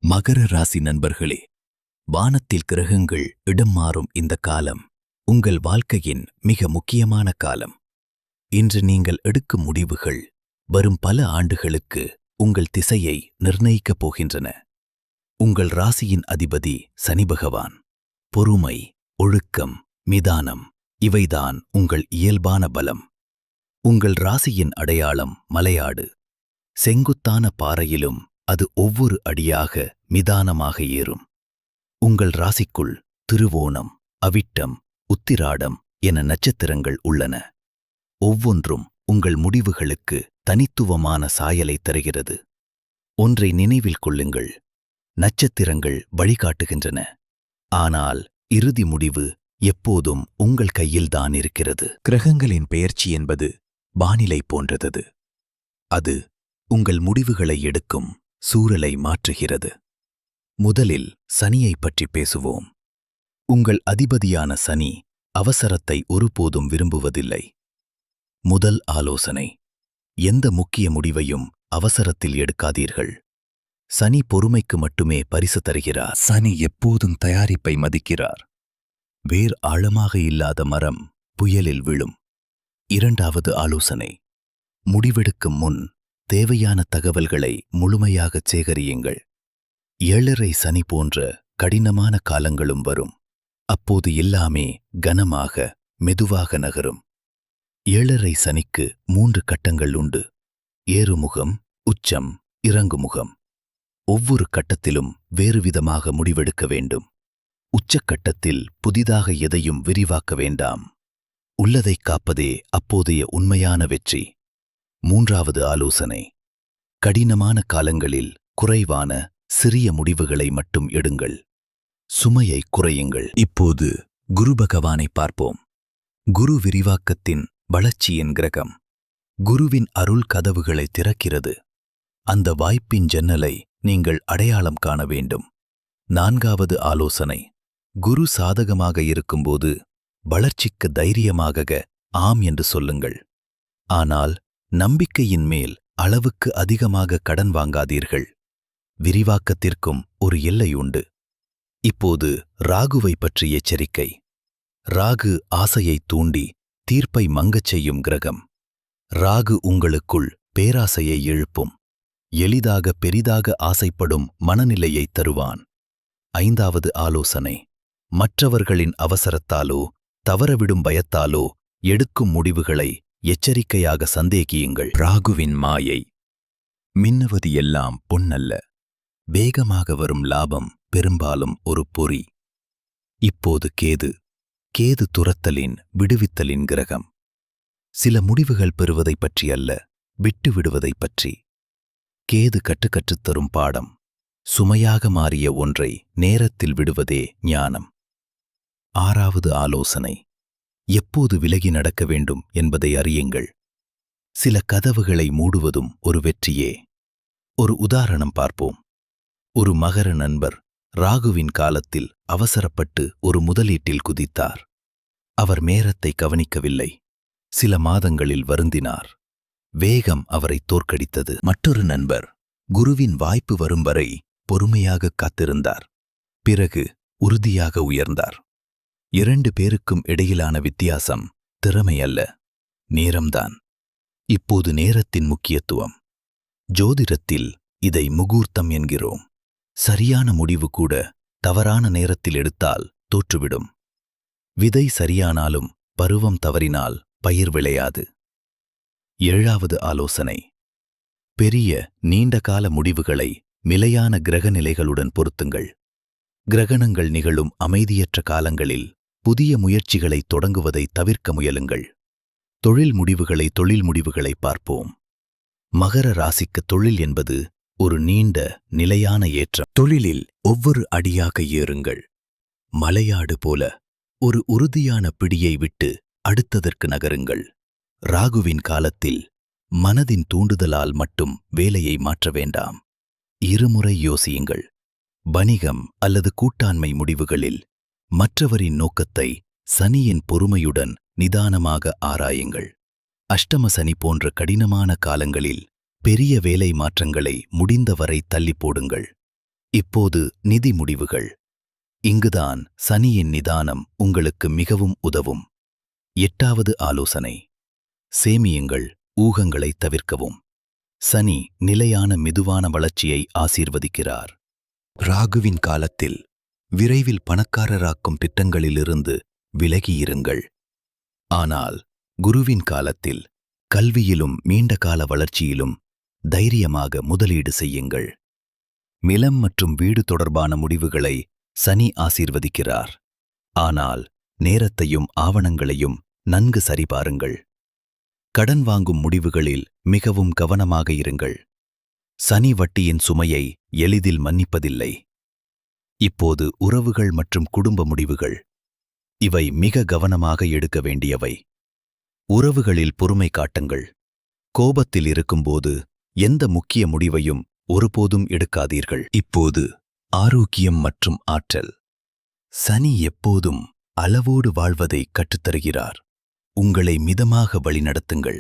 மகர ராசி நண்பர்களே, வானத்தில் கிரகங்கள் இடம் மாறும் இந்த காலம் உங்கள் வாழ்க்கையின் மிக முக்கியமான காலம். இன்று நீங்கள் எடுக்கும் முடிவுகள் வரும் பல ஆண்டுகளுக்கு உங்கள் திசையை நிர்ணயிக்கப் போகின்றன. உங்கள் ராசியின் அதிபதி சனி பகவான். பொறுமை, ஒழுக்கம், மிதானம் இவைதான் உங்கள் இயல்பான பலம். உங்கள் ராசியின் அடையாளம் மலையாடு. செங்குத்தான பாறையிலும் அது ஒவ்வொரு அடியாக மிதானமாக ஏறும். உங்கள் ராசிக்குள் திருவோணம், அவிட்டம், உத்திராடம் என நட்சத்திரங்கள் உள்ளன. ஒவ்வொன்றும் உங்கள் முடிவுகளுக்கு தனித்துவமான சாயலை தருகிறது. ஒன்றை நினைவில் கொள்ளுங்கள், நட்சத்திரங்கள் வழிகாட்டுகின்றன, ஆனால் இறுதி முடிவு எப்போதும் உங்கள் கையில்தான் இருக்கிறது. கிரகங்களின் பெயர்ச்சி என்பது வானிலை போன்றது. அது உங்கள் முடிவுகளை எடுக்கும் சூழலை மாற்றுகிறது. முதலில் சனியைப் பற்றி பேசுவோம். உங்கள் அதிபதியான சனி அவசரத்தை ஒருபோதும் விரும்புவதில்லை. முதல் ஆலோசனை: எந்த முக்கிய முடிவையும் அவசரத்தில் எடுக்காதீர்கள். சனி பொறுமைக்கு மட்டுமே பரிசு தருகிறார். சனி எப்போதும் தயாரிப்பை மதிக்கிறார். வேர் ஆழமாக இல்லாத மரம் புயலில் விழும். இரண்டாவது ஆலோசனை: முடிவெடுக்கும் முன் தேவையான தகவல்களை முழுமையாகச் சேகரியுங்கள். 7.5 சனி போன்ற கடினமான காலங்களும் வரும். அப்போது எல்லாமே கனமாக, மெதுவாக நகரும். 7.5 சனிக்கு 3 கட்டங்கள் உண்டு: ஏறுமுகம், உச்சம், இறங்குமுகம். ஒவ்வொரு கட்டத்திலும் வேறுவிதமாக முடிவெடுக்க வேண்டும். உச்சக்கட்டத்தில் புதிதாக எதையும் விரிவாக்க வேண்டாம். உள்ளதைக் காப்பதே அப்போதைய உண்மையான வெற்றி. மூன்றாவது ஆலோசனை: கடினமான காலங்களில் குறைவான சிறிய முடிவுகளை மட்டும் எடுங்கள். சுமையை குறையுங்கள். இப்போது குரு பகவானை பார்ப்போம். குரு விரிவாக்கத்தின் வளர்ச்சியின் கிரகம். குருவின் அருள் கதவுகளை திறக்கிறது. அந்த வாய்ப்பின் ஜன்னலை நீங்கள் அடையாளம் காண வேண்டும். நான்காவது ஆலோசனை: குரு சாதகமாக இருக்கும்போது வளர்ச்சிக்கு தைரியமாக ஆம் என்று சொல்லுங்கள். ஆனால் நம்பிக்கையின் மேல் அளவுக்கு அதிகமாக கடன் வாங்காதீர்கள். விரிவாக்கத்திற்கும் ஒரு எல்லை உண்டு. இப்போது ராகுவை பற்றி எச்சரிக்கை. ராகு ஆசையை தூண்டி தீர்ப்பை மங்கச் செய்யும் கிரகம். ராகு உங்களுக்குள் பேராசையை எழுப்பும். எளிதாக பெரிதாக ஆசைப்படும் மனநிலையை தருவான். ஐந்தாவது ஆலோசனை: மற்றவர்களின் அவசரத்தாலோ தவறவிடும் பயத்தாலோ எடுக்கும் முடிவுகளை எச்சரிக்கையாக சந்தேகியுங்கள். ராகுவின் மாயை. மின்னுவது எல்லாம் பொன்னல்ல. வேகமாக வரும் லாபம் பெரும்பாலும் ஒரு பொறி. இப்போது கேது. கேது துரத்தலின், விடுவித்தலின் கிரகம். சில முடிவுகள் பெறுவதைப் பற்றி அல்ல, விட்டு விடுவதைப் பற்றி. கேது கற்றுத் தரும் பாடம். சுமையாக மாறிய ஒன்றை நேரத்தில் விடுவதே ஞானம். ஆறாவது ஆலோசனை: எப்போது விலகி நடக்க வேண்டும் என்பதை அறியுங்கள். சில கதவுகளை மூடுவதும் ஒரு வெற்றியே. ஒரு உதாரணம் பார்ப்போம். ஒரு மகர நண்பர் ராகுவின் காலத்தில் அவசரப்பட்டு ஒரு முதலீட்டில் குதித்தார். அவர் நேரத்தை கவனிக்கவில்லை. சில மாதங்களில் வருந்தினார். வேகம் அவரை தோற்கடித்தது. மற்றொரு நண்பர் குருவின் வாய்ப்பு வரும் வரை பொறுமையாக காத்திருந்தார். பிறகு உறுதியாக உயர்ந்தார். 2 பேருக்கும் இடையிலான வித்தியாசம் திறமை அல்ல, நேரம்தான். இப்போது நேரத்தின் முக்கியத்துவம். ஜோதிடத்தில் இதை முகூர்த்தம் என்கிறோம். சரியான முடிவு கூட தவறான நேரத்தில் எடுத்தால் தோற்றுவிடும். விதை சரியானாலும் பருவம் தவறினால் பயிர் விளையாது. ஏழாவது ஆலோசனை: பெரிய நீண்டகால முடிவுகளை நிலையான கிரகநிலைகளுடன் பொருத்துங்கள். கிரகணங்கள் நிகழும் அமைதியற்ற காலங்களில் புதிய முயற்சிகளை தொடங்குவதை தவிர்க்க முயலுங்கள். தொழில் முடிவுகளை பார்ப்போம். மகர ராசிக்கு தொழில் என்பது ஒரு நீண்ட, நிலையான ஏற்றம். தொழிலில் ஒவ்வொரு அடியாக ஏறுங்கள். மலையாடு போல ஒரு உறுதியான பிடியை விட்டு அடுத்ததற்கு நகருங்கள். ராகுவின் காலத்தில் மனதின் தூண்டுதலால் மட்டும் வேலையை மாற்ற வேண்டாம். இருமுறை யோசியுங்கள். வணிகம் அல்லது கூட்டாண்மை முடிவுகளில் மற்றவரின் நோக்கத்தை சனியின் பொறுமையுடன் நிதானமாக ஆராயுங்கள். அஷ்டம சனி போன்ற கடினமான காலங்களில் பெரிய வேலை மாற்றங்களை முடிந்தவரை தள்ளி போடுங்கள். இப்போது நிதி முடிவுகள். இங்குதான் சனியின் நிதானம் உங்களுக்கு மிகவும் உதவும். 8வது ஆலோசனை. சேமியுங்கள், ஊகங்களை தவிர்க்கவும். சனி நிலையான மெதுவான வளர்ச்சியை ஆசீர்வதிக்கிறார். ராகுவின் காலத்தில் விரைவில் பணக்காரராக்கும் திட்டங்களிலிருந்து விலகியிருங்கள். ஆனால் குருவின் காலத்தில் கல்வியிலும் நீண்டகால வளர்ச்சியிலும் தைரியமாக முதலீடு செய்யுங்கள். நிலம் மற்றும் வீடு தொடர்பான முடிவுகளை சனி ஆசீர்வதிக்கிறார். ஆனால் நேரத்தையும் ஆவணங்களையும் நன்கு சரிபாருங்கள். கடன் வாங்கும் முடிவுகளில் மிகவும் கவனமாக இருங்கள். சனி வட்டியின் சுமையை எளிதில் மன்னிப்பதில்லை. இப்போது உறவுகள் மற்றும் குடும்ப முடிவுகள். இவை மிக கவனமாக எடுக்க வேண்டியவை. உறவுகளில் பொறுமை காட்டுங்கள். கோபத்தில் இருக்கும்போது எந்த முக்கிய முடிவையும் ஒருபோதும் எடுக்காதீர்கள். இப்போது ஆரோக்கியம் மற்றும் ஆற்றல். சனி எப்போதும் அளவோடு வாழ்வதை கற்றுத்தருகிறார். உங்களை மிதமாக வழிநடத்துங்கள்.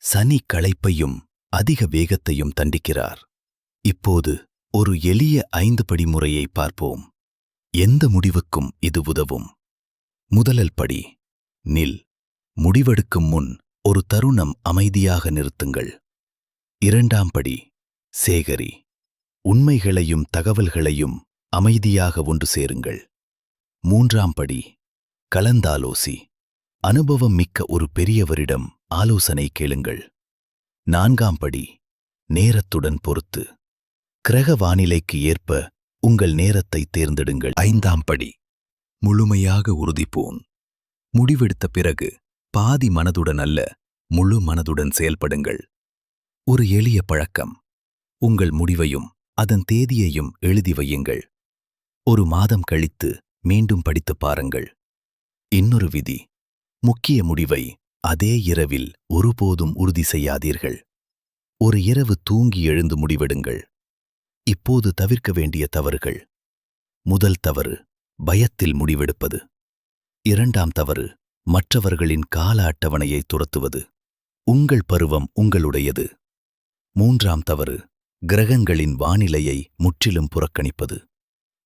சனி களைப்பையும் அதிக வேகத்தையும் தண்டிக்கிறார். இப்போது ஒரு எளிய 5 படி முறையை பார்ப்போம். எந்த முடிவுக்கும் இது உதவும். முதல் படி, நில். முடிவெடுக்கும் முன் ஒரு தருணம் அமைதியாக நிறுத்துங்கள். 2ஆம் படி, சேகரி. உண்மைகளையும் தகவல்களையும் அமைதியாக ஒன்று சேருங்கள். 3ஆம் படி, கலந்தாலோசி. அனுபவம் மிக்க ஒரு பெரியவரிடம் ஆலோசனை கேளுங்கள். 4ஆம் படி, நேரத்துடன் பொறுத்து. கிரக வானிலைக்கு ஏற்ப உங்கள் நேரத்தை தேர்ந்தெடுங்கள். 5ஆம் படி, முழுமையாக உறுதிப்போன். முடிவெடுத்த பிறகு பாதி மனதுடன் அல்ல, முழு மனதுடன் செயல்படுங்கள். ஒரு எளிய பழக்கம். உங்கள் முடிவையும் அதன் தேதியையும் எழுதி வையுங்கள். ஒரு மாதம் கழித்து மீண்டும் படித்துப் பாருங்கள். இன்னொரு விதி. முக்கிய முடிவை அதே இரவில் ஒருபோதும் உறுதி செய்யாதீர்கள். ஒரு இரவு தூங்கி எழுந்து முடிவெடுங்கள். இப்போது தவிர்க்க வேண்டிய தவறுகள். முதல் தவறு, பயத்தில் முடிவெடுப்பது. 2ஆம் தவறு, மற்றவர்களின் கால அட்டவணையை துரத்துவது. உங்கள் பருவம் உங்களுடையது. 3ஆம் தவறு, கிரகங்களின் வானிலையை முற்றிலும் புறக்கணிப்பது.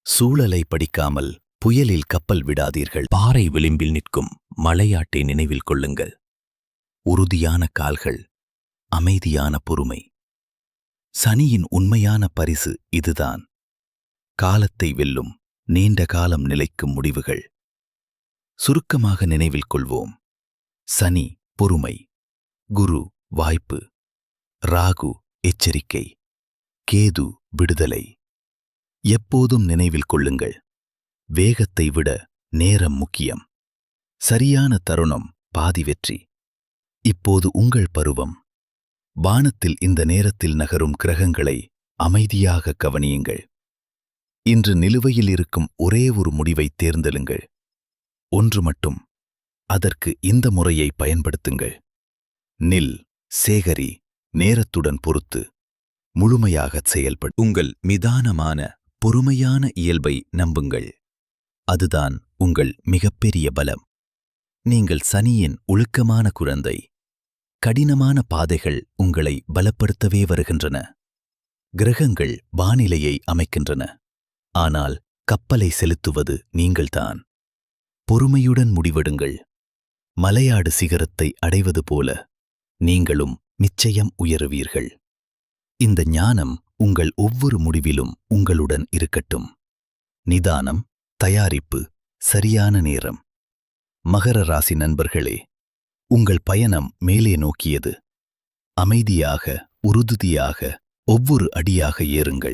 சூழலை படிக்காமல் புயலில் கப்பல் விடாதீர்கள். பாறை விளிம்பில் நிற்கும் மலையாட்டை நினைவில் கொள்ளுங்கள். உறுதியான கால்கள், அமைதியான பொறுமை. சனியின் உண்மையான பரிசு இதுதான். காலத்தை வெல்லும், நீண்ட காலம் நிலைக்கும் முடிவுகள். சுருக்கமாக நினைவில் கொள்வோம். சனி பொறுமை, குரு வாய்ப்பு, ராகு எச்சரிக்கை, கேது விடுதலை. எப்போதும் நினைவில் கொள்ளுங்கள், வேகத்தை விட நேரம் முக்கியம். சரியான தருணம் பாதி வெற்றி. இப்போது உங்கள் பருவம். வானத்தில் இந்த நேரத்தில் நகரும் கிரகங்களை அமைதியாக கவனியுங்கள். இன்று நிலுவையில் இருக்கும் ஒரே ஒரு முடிவை தேர்ந்தெடுங்கள். ஒன்று மட்டும். அதற்கு இந்த முறையை பயன்படுத்துங்கள். நில், சேகரி, நேரத்துடன் பொறுத்து, முழுமையாகச் செயல்படு. உங்கள் மிதானமான, பொறுமையான இயல்பை நம்புங்கள். அதுதான் உங்கள் மிகப்பெரிய பலம். நீங்கள் சனியின் ஒழுக்கமான குழந்தை. கடினமான பாதைகள் உங்களை பலப்படுத்தவே வருகின்றன. கிரகங்கள் வானிலையை அமைக்கின்றன. ஆனால் கப்பலை செலுத்துவது நீங்கள்தான். பொறுமையுடன் முடிவெடுங்கள். மலையாடு சிகரத்தை அடைவது போல நீங்களும் நிச்சயம் உயருவீர்கள். இந்த ஞானம் உங்கள் ஒவ்வொரு முடிவிலும் உங்களுடன் இருக்கட்டும். நிதானம், தயாரிப்பு, சரியான நேரம். மகர ராசி நண்பர்களே, உங்கள் பயணம் மேலே நோக்கியது. அமைதியாக, உறுதியாக, ஒவ்வொரு அடியாக ஏறுங்கள்.